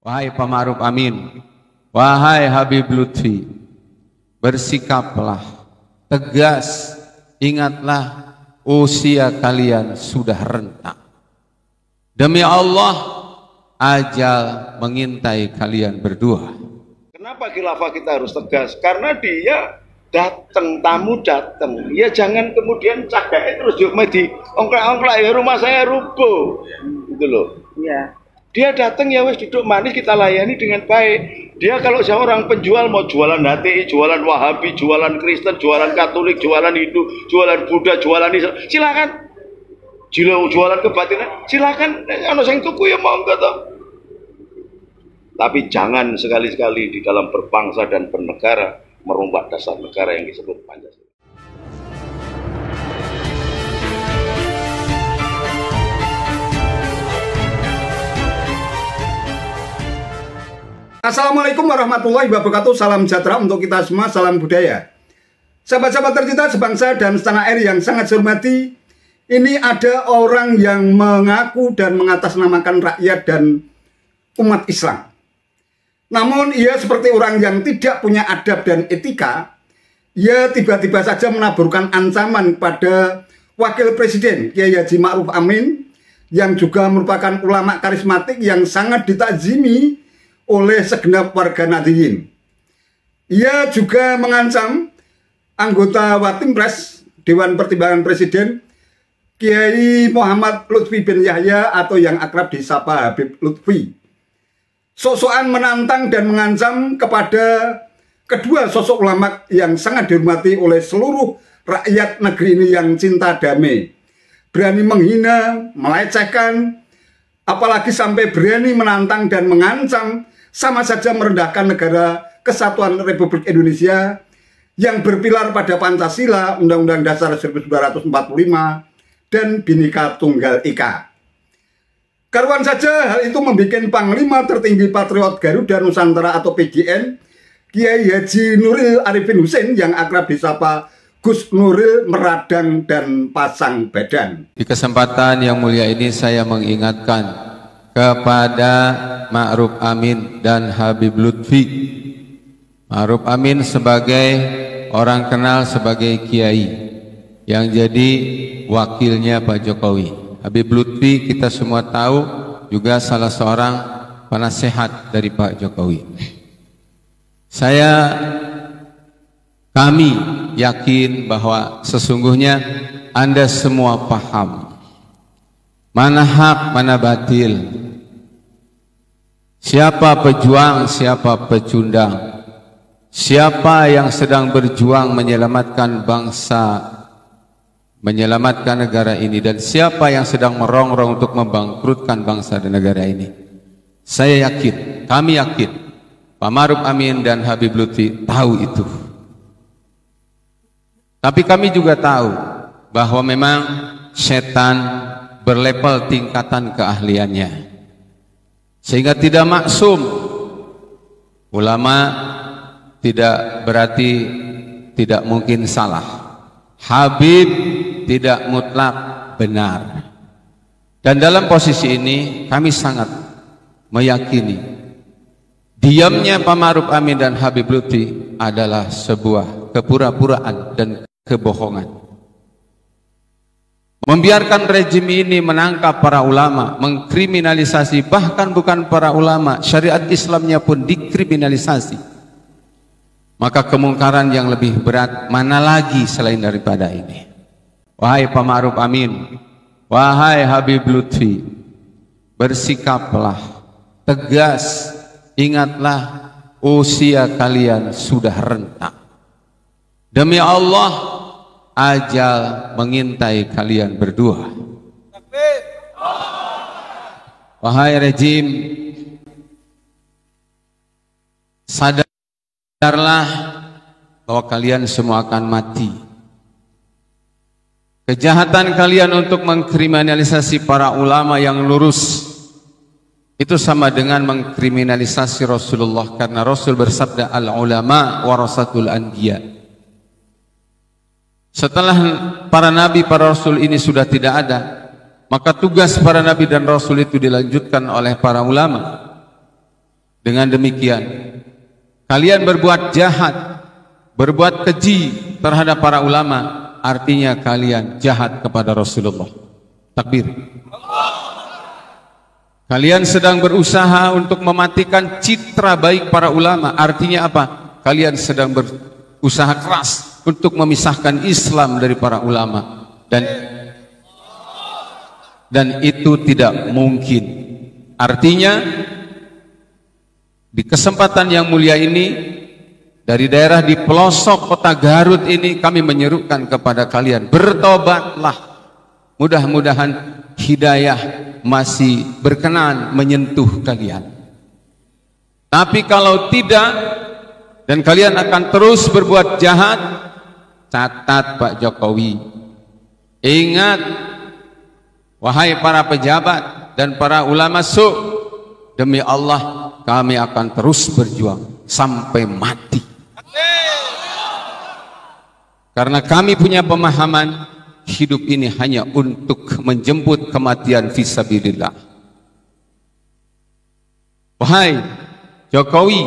Wahai Pak Ma'ruf Amin, wahai Habib Lutfi, bersikaplah, tegas, ingatlah usia kalian sudah renta. Demi Allah, ajal mengintai kalian berdua. Kenapa khilafah kita harus tegas? Karena dia datang, tamu datang. Ya jangan kemudian cagake terus yuk di ongklak-ongklak ya rumah saya rubuh. Gitu loh. Iya. Dia datang ya wes duduk manis, kita layani dengan baik. Dia kalau seorang penjual mau jualan HTI, jualan Wahabi, jualan Kristen, jualan Katolik, jualan Hindu, jualan Buddha, jualan Islam, silakan. Jualan kebatinan, silakan. Ano sing tuku ya monggo to. Tapi jangan sekali-sekali di dalam berbangsa dan bernegara merubah dasar negara yang disebut Pancasila. Assalamualaikum warahmatullahi wabarakatuh. Salam sejahtera untuk kita semua, salam budaya. Sahabat-sahabat tercinta sebangsa dan setanah air yang sangat saya hormati, ini ada orang yang mengaku dan mengatasnamakan rakyat dan umat Islam. Namun ia seperti orang yang tidak punya adab dan etika. Ia tiba-tiba saja menaburkan ancaman pada Wakil Presiden Kiai Haji Ma'ruf Amin, yang juga merupakan ulama karismatik yang sangat ditakzimi oleh segenap warga Nahdliyin. Ia juga mengancam anggota Watimpres Dewan Pertimbangan Presiden Kiai Muhammad Lutfi bin Yahya atau yang akrab disapa Habib Lutfi. Sok-sokan menantang dan mengancam kepada kedua sosok ulama yang sangat dihormati oleh seluruh rakyat negeri ini yang cinta damai. Berani menghina, melecehkan, apalagi sampai berani menantang dan mengancam, sama saja merendahkan negara Kesatuan Republik Indonesia yang berpilar pada Pancasila, Undang-Undang Dasar 1945, dan Bhinneka Tunggal Ika. Karuan saja hal itu membuat Panglima Tertinggi Patriot Garuda Nusantara atau PGN, Kiai Haji Nuril Arifin Husein yang akrab disapa Gus Nuril meradang dan pasang badan. Di kesempatan yang mulia ini saya mengingatkan kepada Ma'ruf Amin dan Habib Lutfi. Ma'ruf Amin sebagai orang kenal sebagai kiai yang jadi wakilnya Pak Jokowi. Habib Lutfi kita semua tahu juga salah seorang penasehat dari Pak Jokowi. Kami yakin bahwa sesungguhnya Anda semua paham mana hak, mana batil, siapa pejuang, siapa pecundang, siapa yang sedang berjuang menyelamatkan bangsa, menyelamatkan negara ini, dan siapa yang sedang merongrong untuk membangkrutkan bangsa dan negara ini. Saya yakin, kami yakin, Pak Ma'ruf Amin dan Habib Lutfi tahu itu. Tapi kami juga tahu bahwa memang setan berlevel tingkatan keahliannya, sehingga tidak maksum. Ulama tidak berarti tidak mungkin salah. Habib tidak mutlak benar. Dan dalam posisi ini kami sangat meyakini diamnya Pak Ma'ruf Amin dan Habib Lutfi adalah sebuah kepura-puraan dan kebohongan. Membiarkan rejim ini menangkap para ulama, mengkriminalisasi, bahkan bukan para ulama, syariat Islamnya pun dikriminalisasi. Maka kemungkaran yang lebih berat mana lagi selain daripada ini. Wahai Pak Ma'ruf Amin, wahai Habib Lutfi, bersikaplah, tegas, ingatlah usia kalian sudah renta. Demi Allah, ajal mengintai kalian berdua. Wahai rejim, sadarlah bahwa kalian semua akan mati. Kejahatan kalian untuk mengkriminalisasi para ulama yang lurus itu sama dengan mengkriminalisasi Rasulullah, karena Rasul bersabda al-ulama warasatul anbiya. Setelah para nabi, para rasul ini sudah tidak ada, maka tugas para nabi dan rasul itu dilanjutkan oleh para ulama. Dengan demikian, kalian berbuat jahat, berbuat keji terhadap para ulama, artinya kalian jahat kepada Rasulullah. Takbir. Kalian sedang berusaha untuk mematikan citra baik para ulama, artinya apa? Kalian sedang berusaha keras untuk memisahkan Islam dari para ulama, dan itu tidak mungkin. Artinya di kesempatan yang mulia ini, dari daerah di pelosok kota Garut ini, kami menyerukan kepada kalian, bertobatlah. Mudah-mudahan hidayah masih berkenan menyentuh kalian. Tapi kalau tidak, dan kalian akan terus berbuat jahat, catat Pak Jokowi, ingat wahai para pejabat dan para ulama demi Allah kami akan terus berjuang sampai mati. Karena kami punya pemahaman hidup ini hanya untuk menjemput kematian fisabilillah. Wahai Jokowi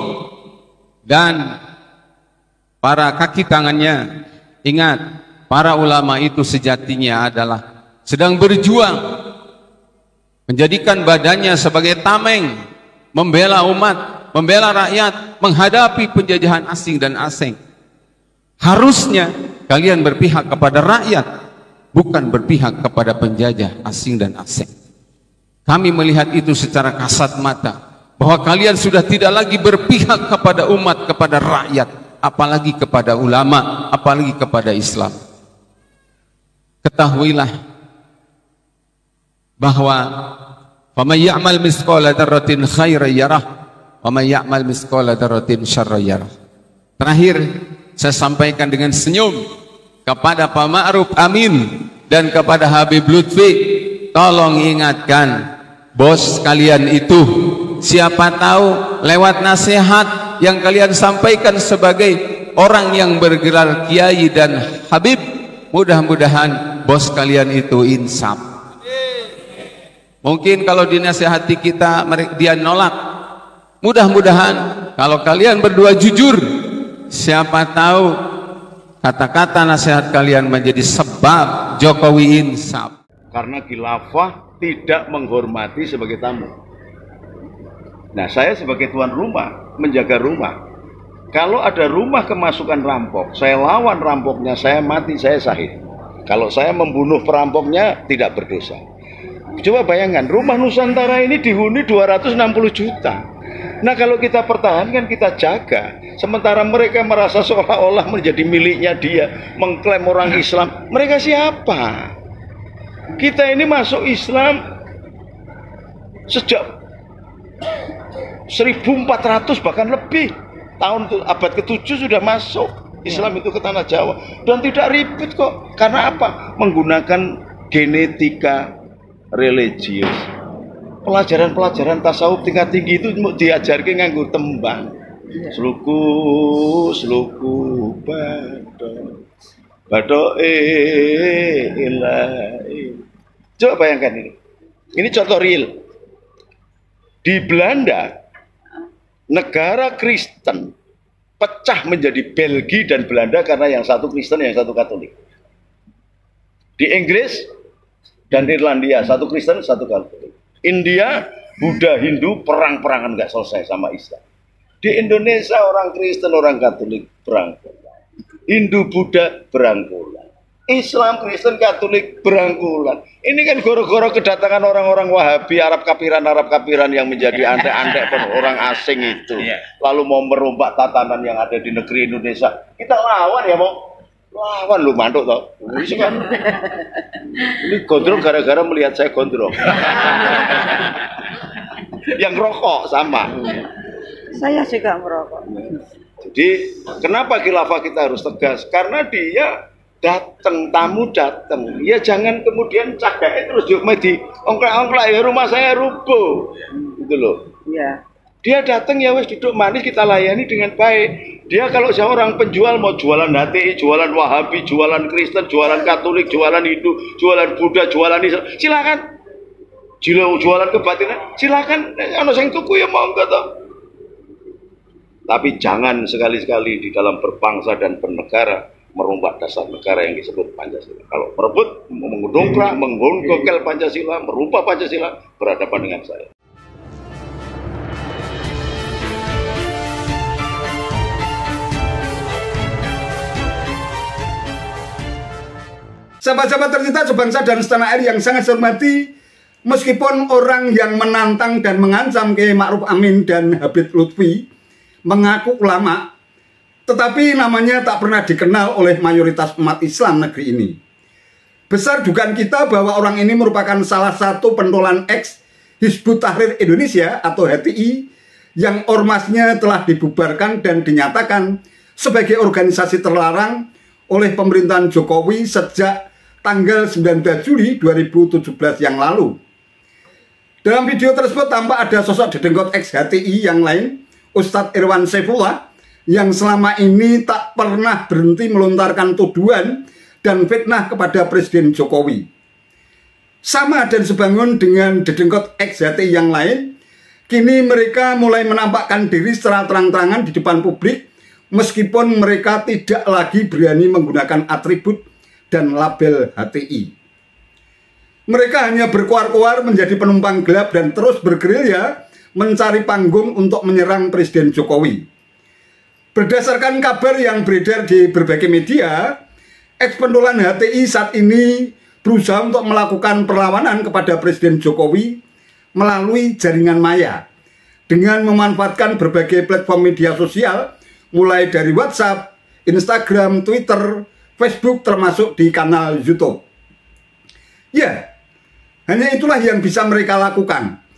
dan para kaki tangannya, ingat, para ulama itu sejatinya adalah sedang berjuang menjadikan badannya sebagai tameng, membela umat, membela rakyat, menghadapi penjajahan asing dan asing. Harusnya kalian berpihak kepada rakyat, bukan berpihak kepada penjajah asing dan asing. Kami melihat itu secara kasat mata, bahwa kalian sudah tidak lagi berpihak kepada umat, kepada rakyat, apalagi kepada ulama, apalagi kepada Islam. Ketahuilah bahwa faman ya'mal misqala dzarratin khairan yarah wa man ya'mal misqala dzarratin syarran yarah. Terakhir saya sampaikan dengan senyum kepada Pak Ma'ruf Amin dan kepada Habib Lutfi, tolong ingatkan bos kalian itu, siapa tahu lewat nasihat yang kalian sampaikan sebagai orang yang bergelar kiai dan habib, mudah-mudahan bos kalian itu insaf. Mungkin kalau dinasihati kita dia nolak, mudah-mudahan kalau kalian berdua jujur, siapa tahu kata-kata nasihat kalian menjadi sebab Jokowi insaf. Karena khilafah tidak menghormati sebagai tamu. Nah, saya sebagai tuan rumah menjaga rumah. Kalau ada rumah kemasukan rampok, saya lawan rampoknya, saya mati, saya syahid. Kalau saya membunuh perampoknya, tidak berdosa. Coba bayangkan, rumah Nusantara ini dihuni 260 juta. Nah, kalau kita pertahankan, kita jaga, sementara mereka merasa seolah-olah menjadi miliknya dia, mengklaim orang Islam, mereka siapa? Kita ini masuk Islam sejak 1400 bahkan lebih tahun, abad ke-7 sudah masuk Islam itu ke tanah Jawa, dan tidak ribet kok. Karena apa? Menggunakan genetika religius. Pelajaran-pelajaran tasawuf tingkat tinggi itu diajarkan nganggo tembang. Sluku bado ilahi. Coba bayangkan ini. Ini contoh real. Di Belanda, negara Kristen pecah menjadi Belgia dan Belanda karena yang satu Kristen, yang satu Katolik. Di Inggris dan Irlandia, satu Kristen, satu Katolik. India, Buddha, Hindu, perang-perangan nggak selesai sama Islam. Di Indonesia orang Kristen, orang Katolik berangkulan. Hindu, Buddha berangkulan. Islam, Kristen, Katolik berangkulan. Ini kan goro-goro kedatangan orang-orang Wahabi, Arab kapiran yang menjadi antek-antek orang asing itu. Lalu mau merombak tatanan yang ada di negeri Indonesia. Kita lawan ya, mau lawan lu mantuk toh. Ini gondrong gara-gara melihat saya gondrong. Yang rokok sama. Saya juga merokok. Jadi kenapa khilafah kita harus tegas? Karena dia datang, tamu datang. Ya jangan kemudian cagake terus yuk di ongklak-ongklak ya rumah saya rubuh. Gitu loh. Iya. Dia datang ya wes duduk manis, kita layani dengan baik. Dia kalau seorang penjual mau jualan HTI, jualan Wahabi, jualan Kristen, jualan Katolik, jualan Hindu, jualan Buddha, jualan Islam, silakan. Jualan kebatinan, silakan. Ono sing tuku ya monggo to. Tapi jangan sekali-sekali di dalam berbangsa dan bernegara merubah dasar negara yang disebut Pancasila. Kalau merebut, mengundongkrak, menggongkel Pancasila, merubah Pancasila, berhadapan dengan saya. Sahabat-sahabat tercinta sebangsa dan setanah air yang sangat saya hormati, meskipun orang yang menantang dan mengancam Kiai Ma'ruf Amin dan Habib Lutfi mengaku ulama, tetapi namanya tak pernah dikenal oleh mayoritas umat Islam negeri ini. Besar dugaan kita bahwa orang ini merupakan salah satu pentolan ex Hizbut Tahrir Indonesia atau HTI yang ormasnya telah dibubarkan dan dinyatakan sebagai organisasi terlarang oleh pemerintahan Jokowi sejak tanggal 19 Juli 2017 yang lalu. Dalam video tersebut tampak ada sosok dedengkot ex-HTI yang lain, Ustadz Irwan Saifullah, yang selama ini tak pernah berhenti melontarkan tuduhan dan fitnah kepada Presiden Jokowi. Sama dan sebangun dengan dedengkot ex-HTI yang lain, kini mereka mulai menampakkan diri secara terang-terangan di depan publik, meskipun mereka tidak lagi berani menggunakan atribut dan label HTI. Mereka hanya berkoar-koar menjadi penumpang gelap dan terus bergerilya mencari panggung untuk menyerang Presiden Jokowi. Berdasarkan kabar yang beredar di berbagai media, ex-pentolan HTI saat ini berusaha untuk melakukan perlawanan kepada Presiden Jokowi melalui jaringan maya dengan memanfaatkan berbagai platform media sosial mulai dari WhatsApp, Instagram, Twitter, Facebook, termasuk di kanal YouTube. Ya, hanya itulah yang bisa mereka lakukan.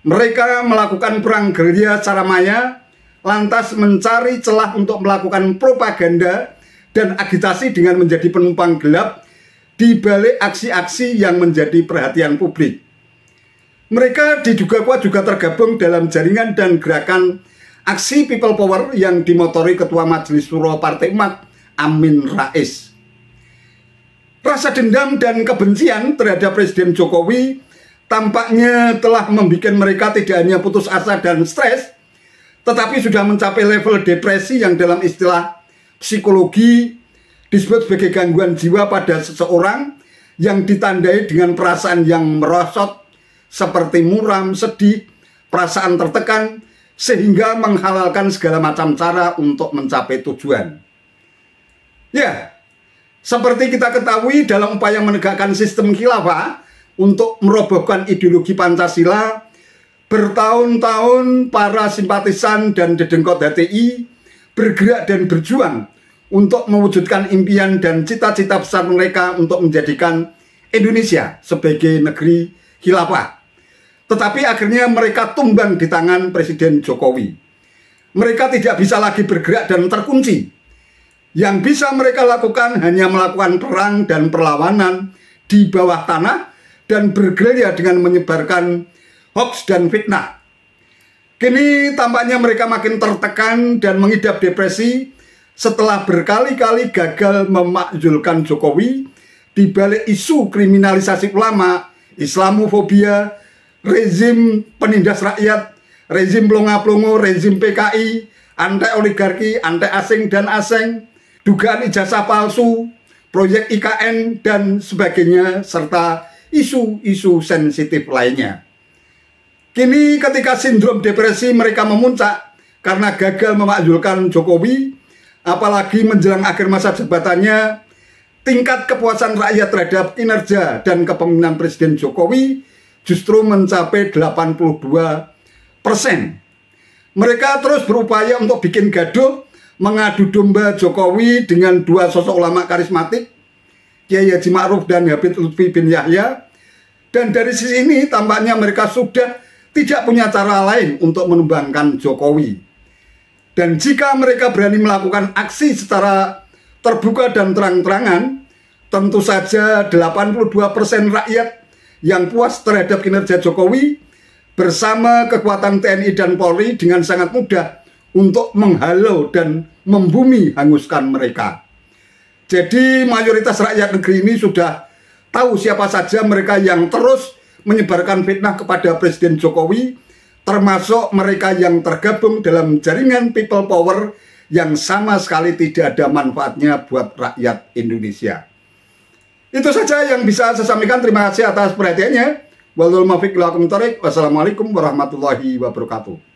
Mereka melakukan perang gerilya secara maya, lantas mencari celah untuk melakukan propaganda dan agitasi dengan menjadi penumpang gelap di balik aksi-aksi yang menjadi perhatian publik. Mereka diduga kuat juga tergabung dalam jaringan dan gerakan aksi People Power yang dimotori Ketua Majelis Syuro Partai Umat Amin Rais. Rasa dendam dan kebencian terhadap Presiden Jokowi tampaknya telah membuat mereka tidak hanya putus asa dan stres, tetapi sudah mencapai level depresi yang dalam istilah psikologi disebut sebagai gangguan jiwa pada seseorang yang ditandai dengan perasaan yang merosot seperti muram, sedih, perasaan tertekan, sehingga menghalalkan segala macam cara untuk mencapai tujuan. Ya, seperti kita ketahui dalam upaya menegakkan sistem khilafah untuk merobohkan ideologi Pancasila, bertahun-tahun para simpatisan dan dedengkot HTI bergerak dan berjuang untuk mewujudkan impian dan cita-cita besar mereka untuk menjadikan Indonesia sebagai negeri khilafah. Tetapi akhirnya mereka tumbang di tangan Presiden Jokowi. Mereka tidak bisa lagi bergerak dan terkunci. Yang bisa mereka lakukan hanya melakukan perang dan perlawanan di bawah tanah dan bergerilya dengan menyebarkan hoax dan fitnah. Kini tampaknya mereka makin tertekan dan mengidap depresi setelah berkali-kali gagal memakzulkan Jokowi di balik isu kriminalisasi ulama, Islamofobia, rezim penindas rakyat, rezim plonga-plongo, rezim PKI, anti-oligarki, anti-asing dan asing, dugaan ijazah palsu, proyek IKN, dan sebagainya, serta isu-isu sensitif lainnya. Kini ketika sindrom depresi mereka memuncak karena gagal memakzulkan Jokowi, apalagi menjelang akhir masa jabatannya, tingkat kepuasan rakyat terhadap kinerja dan kepemimpinan Presiden Jokowi justru mencapai 82%. Mereka terus berupaya untuk bikin gaduh, mengadu domba Jokowi dengan dua sosok ulama karismatik, Kiai Haji Ma'ruf dan Habib Lutfi bin Yahya. Dan dari sisi ini tampaknya mereka sudah tidak punya cara lain untuk menumbangkan Jokowi. Dan jika mereka berani melakukan aksi secara terbuka dan terang-terangan, tentu saja 82% rakyat yang puas terhadap kinerja Jokowi bersama kekuatan TNI dan Polri dengan sangat mudah untuk menghalau dan membumi hanguskan mereka. Jadi mayoritas rakyat negeri ini sudah tahu siapa saja mereka yang terus menyebarkan fitnah kepada Presiden Jokowi, termasuk mereka yang tergabung dalam jaringan people power yang sama sekali tidak ada manfaatnya buat rakyat Indonesia. Itu saja yang bisa saya sampaikan. Terima kasih atas perhatiannya. Wassalamualaikum warahmatullahi wabarakatuh.